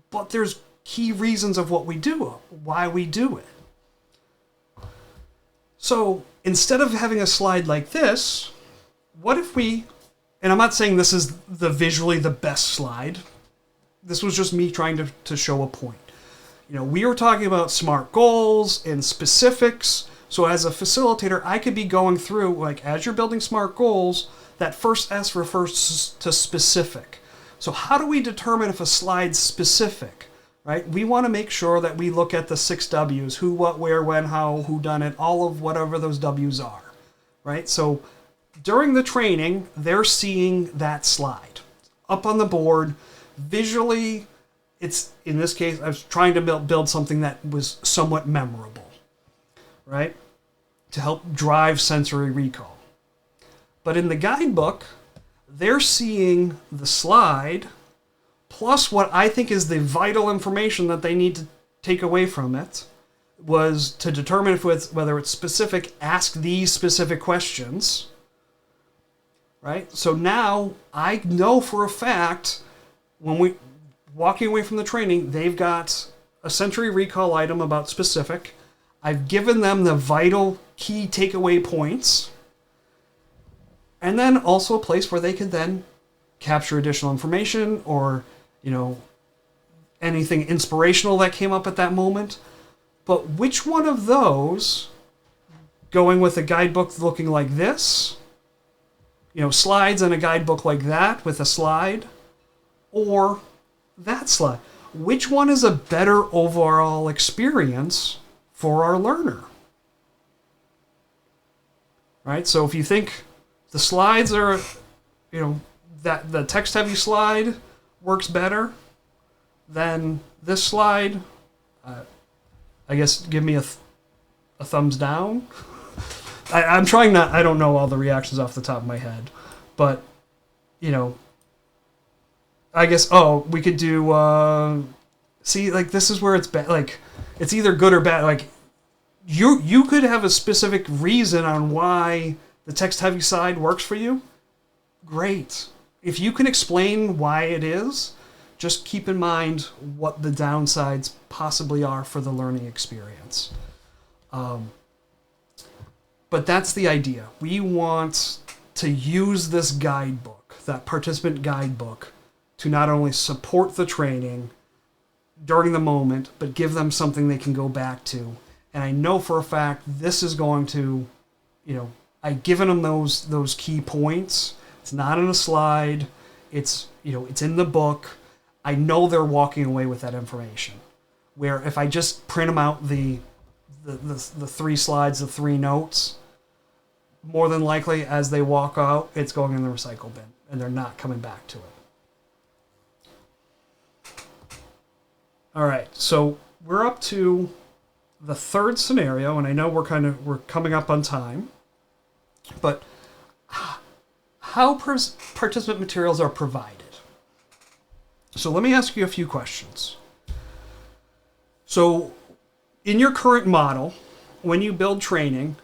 but there's key reasons of what we do, why we do it. So instead of having a slide like this, what if we, and I'm not saying this is visually the best slide. This was just me trying to show a point. We were talking about SMART goals and specifics. So as a facilitator, I could be going through, like, as you're building SMART goals, that first S refers to specific. So how do we determine if a slide's specific, right? We want to make sure that we look at the 6 W's, who, what, where, when, how, who done it, all of whatever those W's are, right? So during the training, they're seeing that slide up on the board. Visually, it's, in this case, I was trying to build something that was somewhat memorable, right? To help drive sensory recall. But in the guidebook, they're seeing the slide plus what I think is the vital information that they need to take away from it was to determine if whether it's specific, ask these specific questions, right? So now I know for a fact when we walking away from the training, they've got a sensory recall item about specific. I've given them the vital key takeaway points, and then also a place where they could then capture additional information or, anything inspirational that came up at that moment. But which one of those, going with a guidebook looking like this, slides and a guidebook like that with a slide, or that slide, which one is a better overall experience for our learner? Right? So if you think the slides are, that the text-heavy slide works better than this slide, I guess give me a thumbs down. I'm trying not, I don't know all the reactions off the top of my head, but, I guess, we could do, see, like, this is where it's bad, like, it's either good or bad, like, you could have a specific reason on why the text-heavy side works for you. Great. If you can explain why it is, just keep in mind what the downsides possibly are for the learning experience. But that's the idea. We want to use this guidebook, that participant guidebook, to not only support the training during the moment, but give them something they can go back to. And I know for a fact this is going to, I've given them those key points. It's not in a slide. It's, it's in the book. I know they're walking away with that information. Where if I just print them out the 3 slides, the 3 notes, more than likely as they walk out, it's going in the recycle bin and they're not coming back to it. All right, so we're up to the 3rd scenario, and I know we're coming up on time, but how participant materials are provided. So let me ask you a few questions. So in your current model, when you build training,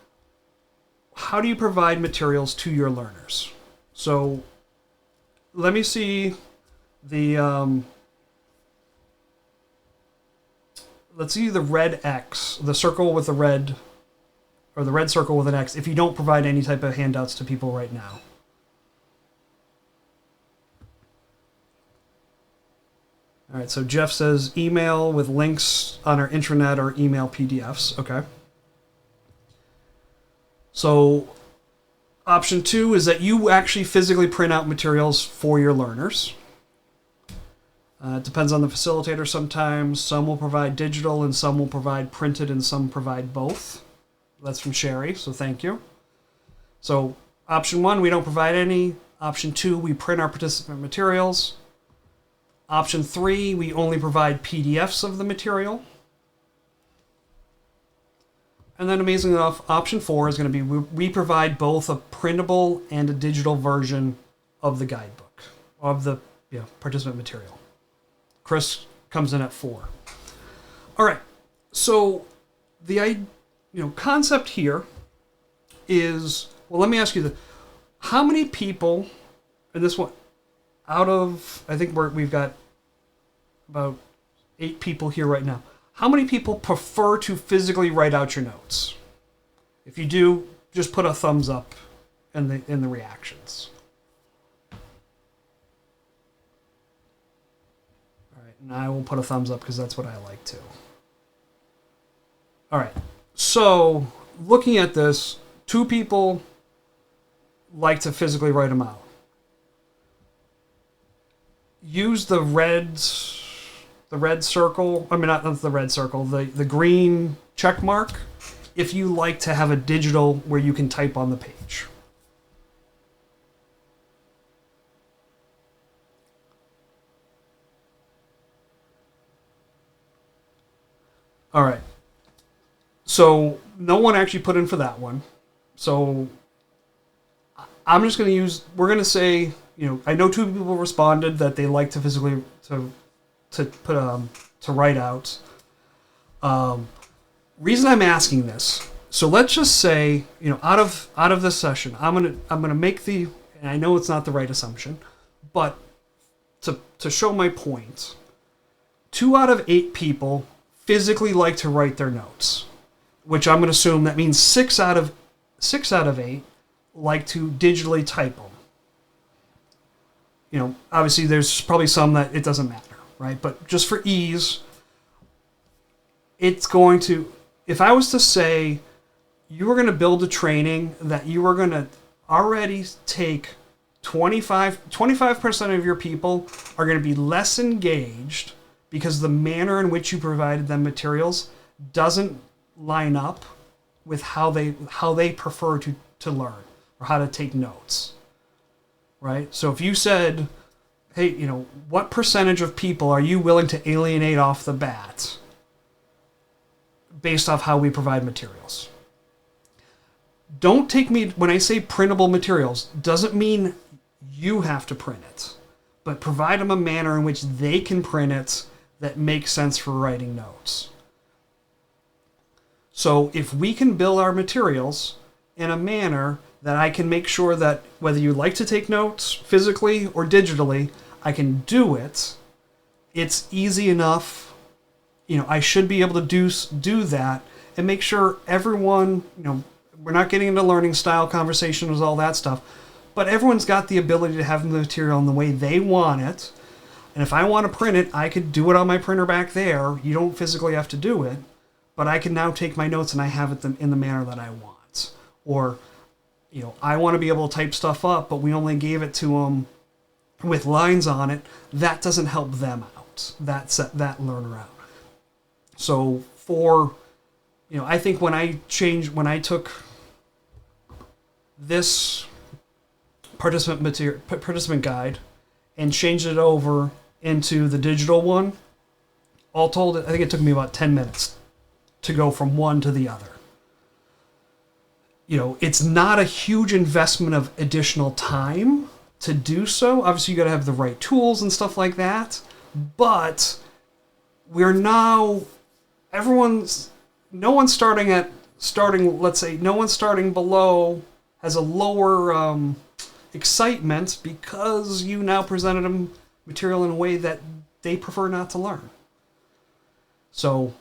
how do you provide materials to your learners? So let me see the, let's see the red X, the circle with the red, or the red circle with an X, if you don't provide any type of handouts to people right now. All right, so Jeff says email with links on our intranet or email PDFs. Okay. So option 2 is that you actually physically print out materials for your learners. It depends on the facilitator sometimes. Some will provide digital and some will provide printed and some provide both. That's from Sherry, so thank you. So option 1, we don't provide any. Option 2, we print our participant materials. Option 3, we only provide PDFs of the material. And then amazingly enough, option 4 is going to be we provide both a printable and a digital version of the guidebook, of the participant material. Chris comes in at 4. All right, so the concept here is, well, let me ask you this. How many people, and this one, out of, I think we've got about 8 people here right now. How many people prefer to physically write out your notes? If you do, just put a thumbs up in the reactions. All right, and I will put a thumbs up because that's what I like to. All right, so looking at this, 2 people like to physically write them out. Use the red circle. I mean, not the red circle. The green check mark. If you like to have a digital where you can type on the page. All right. So no one actually put in for that one. So I'm just going to use. We're going to say. I know 2 people responded that they like to physically to write out. Reason I'm asking this. So let's just say, out of this session, I'm gonna make the, and I know it's not the right assumption, but to show my point, 2 out of 8 people physically like to write their notes, which I'm gonna assume that means 6 out of 8 like to digitally type them. Obviously there's probably some that it doesn't matter, right? But just for ease, it's going to, if I was to say you were going to build a training that you were going to already take 25% of your people are going to be less engaged because the manner in which you provided them materials doesn't line up with how they prefer to learn or how to take notes. Right? So if you said, hey, what percentage of people are you willing to alienate off the bat based off how we provide materials? Don't take me, when I say printable materials, doesn't mean you have to print it, but provide them a manner in which they can print it that makes sense for writing notes. So if we can build our materials in a manner that I can make sure that whether you like to take notes physically or digitally, I can do it. It's easy enough. I should be able to do that and make sure everyone, we're not getting into learning style conversations, all that stuff, but everyone's got the ability to have the material in the way they want it. And if I want to print it, I could do it on my printer back there. You don't physically have to do it, but I can now take my notes and I have it in the manner that I want. Or I want to be able to type stuff up, but we only gave it to them with lines on it. That doesn't help them out. That learner out. So I think when I took this participant guide and changed it over into the digital one, all told, I think it took me about 10 minutes to go from one to the other. It's not a huge investment of additional time to do so. Obviously, you got to have the right tools and stuff like that. But no one's starting below has a lower excitement because you now presented them material in a way that they prefer not to learn. So,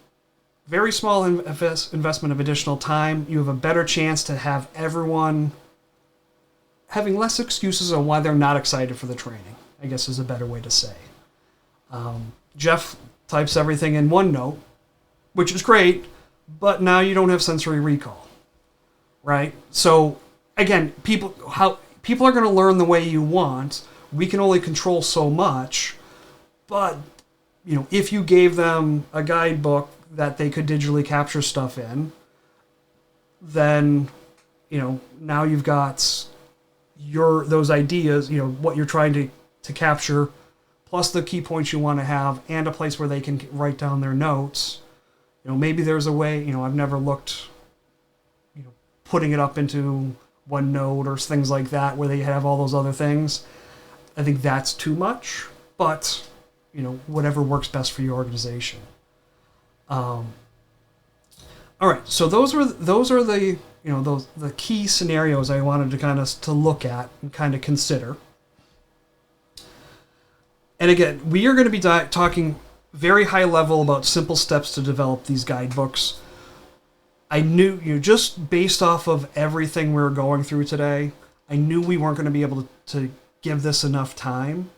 very small investment of additional time. You have a better chance to have everyone having less excuses on why they're not excited for the training, I guess is a better way to say. Jeff types everything in OneNote, which is great, but now you don't have sensory recall, right? So again, people are going to learn the way you want. We can only control so much, but if you gave them a guidebook that they could digitally capture stuff in, then now you've got those ideas, what you're trying to capture, plus the key points you want to have, and a place where they can write down their notes. Maybe there's a way, I've never looked, putting it up into OneNote or things like that where they have all those other things. I think that's too much, but whatever works best for your organization. All right, so those are the the key scenarios I wanted to kind of to look at and kind of consider. And again, we are going to be talking very high level about simple steps to develop these guidebooks. I knew, just based off of everything we were going through today, I knew we weren't going to be able to give this enough time.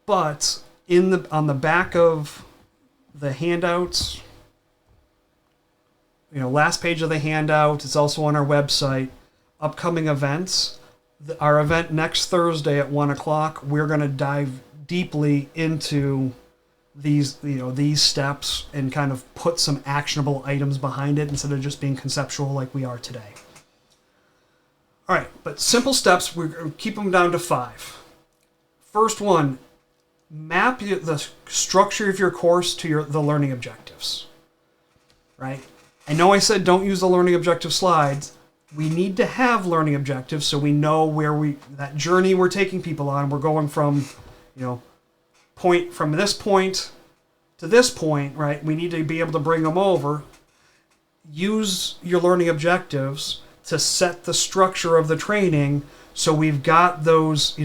But on the back of the handouts, last page of the handout, it's also on our website, upcoming events. Our event next Thursday at 1 o'clock, we're going to dive deeply into these steps and kind of put some actionable items behind it instead of just being conceptual like we are today. All right, but simple steps, we're going to keep them down to 5. First one, map the structure of your course to the learning objectives. Right? I know I said don't use the learning objective slides. We need to have learning objectives so we know where that journey we're taking people on. We're going from, from this point to this point, right? We need to be able to bring them over. Use your learning objectives to set the structure of the training so we've got those,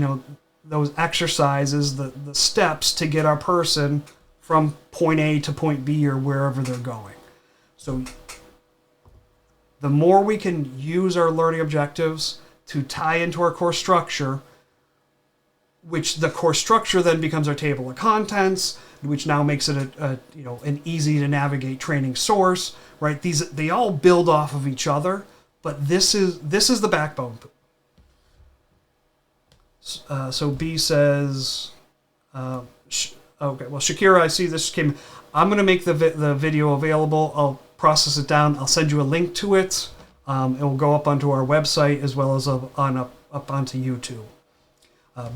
those exercises, the steps to get our person from point A to point B or wherever they're going. So the more we can use our learning objectives to tie into our course structure, which the course structure then becomes our table of contents, which now makes it an easy to navigate training source, right? They all build off of each other, but this is the backbone. So B says, okay, well, Shakira, I see this came. I'm going to make the video available. I'll process it down. I'll send you a link to it. It will go up onto our website as well as up onto YouTube.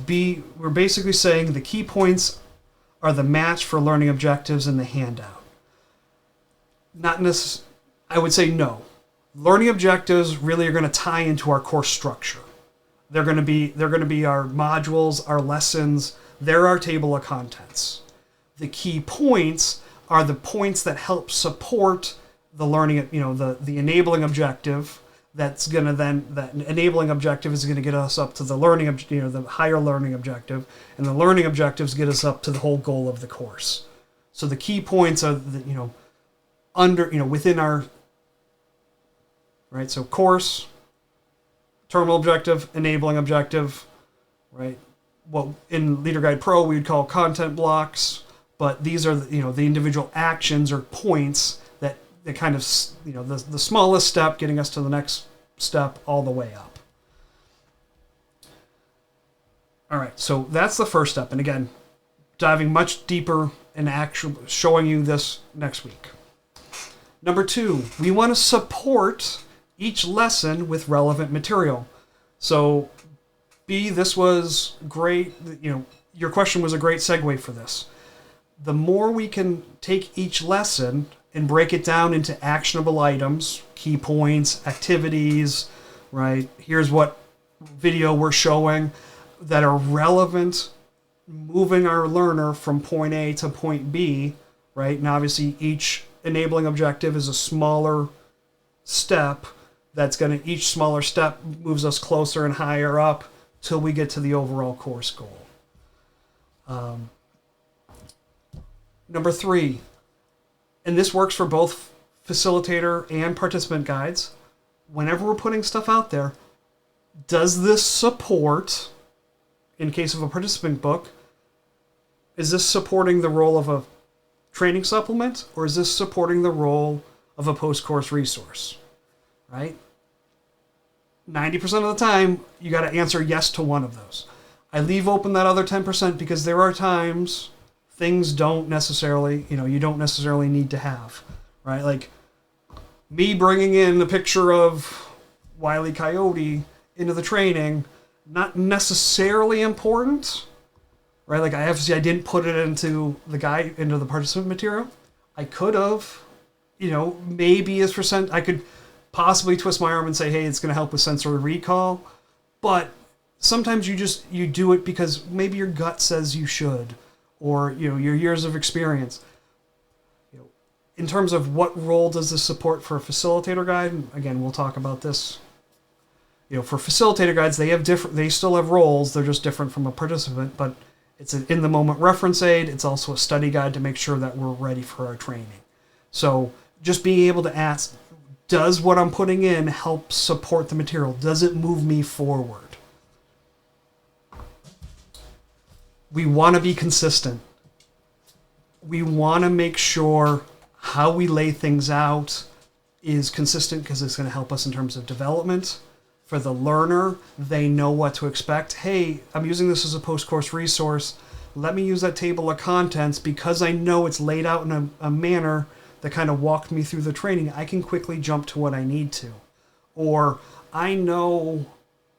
B, we're basically saying the key points are the match for learning objectives in the handout. I would say no. Learning objectives really are going to tie into our course structure. They're going to be our modules, our lessons. They're our table of contents. The key points are the points that help support the learning, the enabling objective. That enabling objective is going to get us up to the the higher learning objective, and the learning objectives get us up to the whole goal of the course. So the key points are within our, right? So course, terminal objective, enabling objective, right? What in Leader Guide Pro we would call content blocks, but these are the individual actions or points that kind of the smallest step getting us to the next step all the way up. All right, so that's the first step, and again, diving much deeper and actually showing you this next week. Number 2, we want to support each lesson with relevant material. So, B, this was great. Your question was a great segue for this. The more we can take each lesson and break it down into actionable items, key points, activities, right? Here's what video we're showing that are relevant, moving our learner from point A to point B, right? And obviously each enabling objective is a smaller step each smaller step moves us closer and higher up till we get to the overall course goal. Number 3, and this works for both facilitator and participant guides, whenever we're putting stuff out there, does this support, in case of a participant book, is this supporting the role of a training supplement, or is this supporting the role of a post-course resource? Right? 90% of the time, you got to answer yes to one of those. I leave open that other 10% because there are times things don't necessarily, you don't necessarily need to have, right? Like me bringing in a picture of Wile E. Coyote into the training, not necessarily important, right? Like I didn't put it into the participant material. I could have, maybe I could possibly twist my arm and say, hey, it's going to help with sensory recall. But sometimes you do it because maybe your gut says you should, or your years of experience. In terms of what role does this support for a facilitator guide, and again, we'll talk about this. For facilitator guides, they still have roles. They're just different from a participant. But It's an in-the-moment reference aid. It's also a study guide to make sure that we're ready for our training. So just being able to ask, does what I'm putting in help support the material? Does it move me forward? We want to be consistent. We want to make sure how we lay things out is consistent because it's going to help us in terms of development. For the learner, they know what to expect. Hey, I'm using this as a post-course resource. Let me use that table of contents because I know it's laid out in a manner that kind of walked me through the training. I can quickly jump to what I need to. Or I know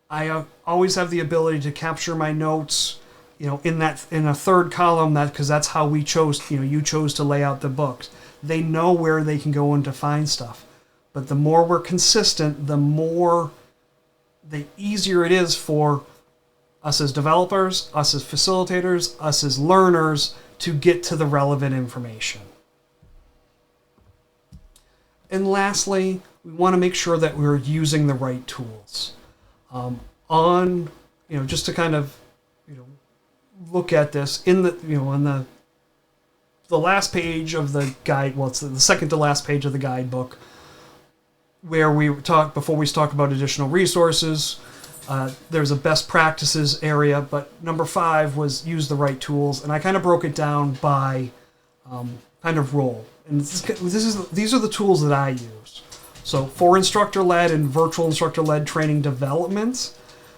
I always have the ability to capture my notes, in a third column, that because that's how we chose, you chose to lay out the books. They know where they can go and to find stuff. But the more we're consistent, the easier it is for us as developers, us as facilitators, us as learners to get to the relevant information. And lastly, we want to make sure that we're using the right tools. Just to kind of, look at this in on the last page of the guide. Well, it's the second to last page of the guidebook, where we talk about additional resources. There's a best practices area, but number 5 was use the right tools, and I kind of broke it down by kind of role. And these are the tools that I use. So for instructor-led and virtual instructor-led training development,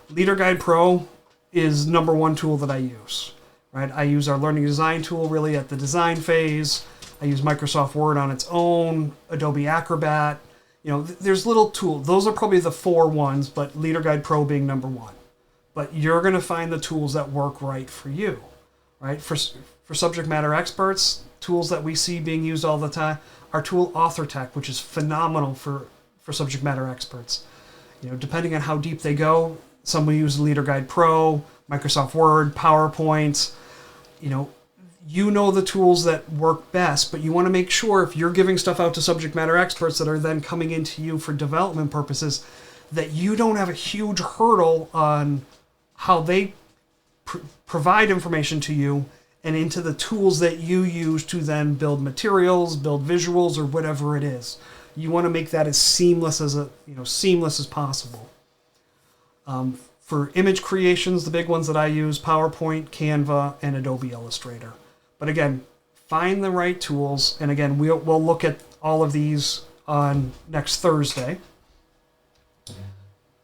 Leader Guide Pro is number 1 tool that I use. Right? I use our learning design tool really at the design phase. I use Microsoft Word on its own, Adobe Acrobat. There's little tools. Those are probably the 4 ones, but Leader Guide Pro being number 1. But you're going to find the tools that work right for you. Right? For subject matter experts, tools that we see being used all the time, our tool AuthorTech, which is phenomenal for subject matter experts. Depending on how deep they go, some will use Leader Guide Pro, Microsoft Word, PowerPoint. The tools that work best, but you want to make sure if you're giving stuff out to subject matter experts that are then coming into you for development purposes, that you don't have a huge hurdle on how they provide information to you and into the tools that you use to then build materials, build visuals, or whatever it is. You want to make that as seamless as possible. For image creations, the big ones that I use, PowerPoint, Canva, and Adobe Illustrator. But again, find the right tools. And again, we'll look at all of these on next Thursday.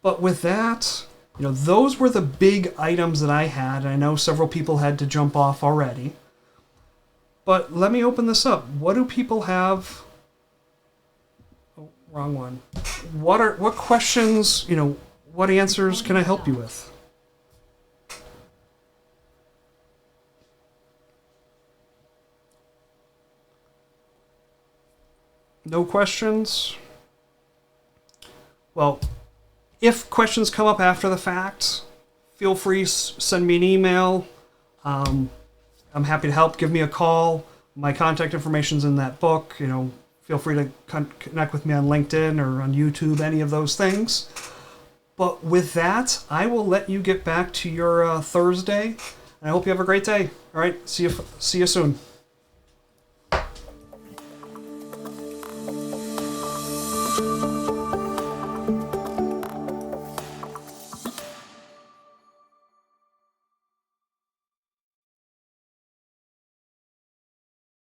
But with that, those were the big items that I had. I know several people had to jump off already. But let me open this up. What do people have? Oh, wrong one. What questions, what answers can I help you with? No questions? Well, if questions come up after the fact, feel free to send me an email. I'm happy to help. Give me a call. My contact information's in that book. Feel free to connect with me on LinkedIn or on YouTube, any of those things. But with that, I will let you get back to your Thursday. And I hope you have a great day. All right, see you soon.